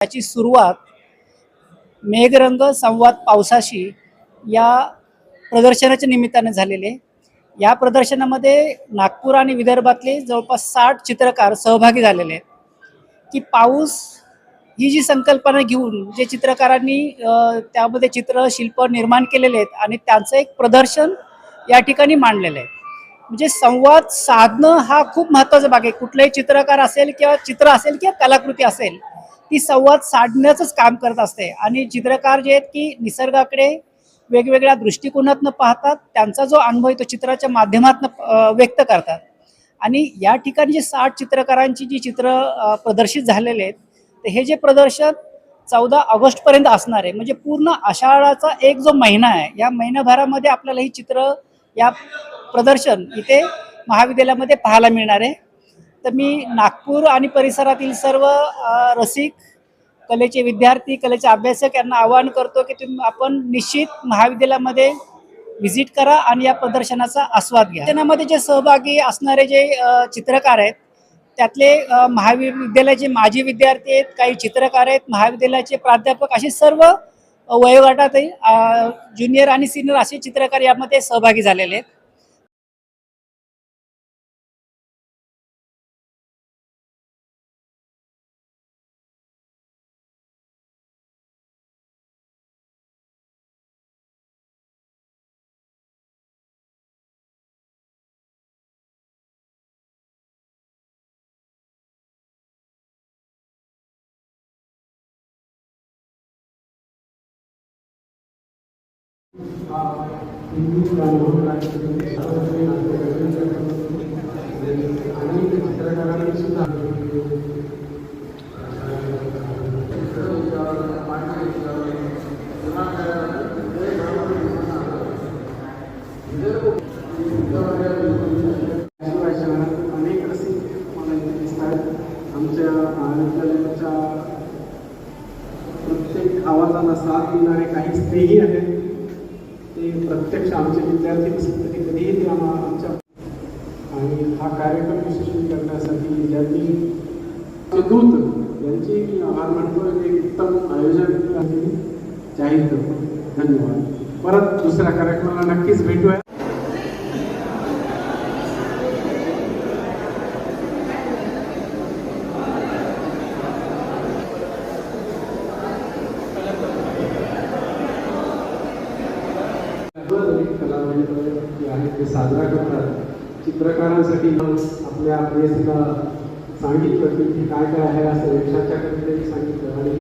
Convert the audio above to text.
त्याची सुरुवात मेघरंग संवाद पावसाशी या प्रदर्शनाच्या निमित्ताने झालेले। या प्रदर्शनामध्ये नागपूर आणि विदर्भातले जवळपास 60 चित्रकार सहभागी झालेले आहेत की पाऊस ही जी संकल्पना घेऊन जे चित्रकारांनी त्यामध्ये चित्र शिल्प निर्माण केलेले आहेत आणि त्यांचं एक प्रदर्शन या ठिकाणी मांडलेलं आहे। म्हणजे संवाद साधणं हा खूप महत्त्वाचा भाग आहे। कुठलाही चित्रकार असेल किंवा चित्र असेल किंवा कलाकृती असेल ती संवाद साधण्याचंच काम करत असते। आणि चित्रकार जे आहेत की निसर्गाकडे वेगवेगळ्या दृष्टिकोनातून पाहतात, त्यांचा जो अनुभव आहे तो चित्राच्या माध्यमातून व्यक्त करतात। आणि या ठिकाणी जे 60 चित्रकारांची जी चित्र प्रदर्शित झालेले आहेत, तर हे जे प्रदर्शन 14 ऑगस्टपर्यंत असणार आहे। म्हणजे पूर्ण आषाढाचा एक जो महिना आहे, या महिनाभरामध्ये आपल्याला ही चित्र या प्रदर्शन इथे महाविद्यालयामध्ये पाहायला मिळणार आहे। तर मी नागपूर आणि परिसरातील सर्व रसिक, कलेचे विद्यार्थी, कलेचे अभ्यासक यांना आवाहन करतो की आपण निश्चित महाविद्यालयामध्ये व्हिजिट करा आणि या प्रदर्शनाचा आस्वाद घ्या। त्यामध्ये जे सहभागी असणारे जे चित्रकार आहेत त्यातले महाविद्यालयाचे माजी विद्यार्थी आहेत, काही चित्रकार आहेत, महाविद्यालयाचे प्राध्यापक, असे सर्व वयोगटातील ज्युनियर आणि सिनियर असे चित्रकार यामध्ये सहभागी झालेले आहेत। अनेक रसिक मला इथे दिसतात। आमच्या महाविद्यालयाच्या प्रत्येक आवाजाला साथ देणारे काही स्नेही आहेत, ते प्रत्यक्ष आमचे विद्यार्थी नसतील तरी कधीही ते आमच्या आणि हा कार्यक्रम यशस्वी करण्यासाठी ज्यांनी दूत यांची मी आभार मानतो। एक उत्तम आयोजन जाहीर करतो। धन्यवाद। परत दुसऱ्या कार्यक्रमाला नक्कीच भेटूया। ते साजरा करतात चित्रकारांसाठी आपल्या प्रेसला सांगितलं की काय काय आहे असं यक्षाच्या कवितेने सांगितलं आणि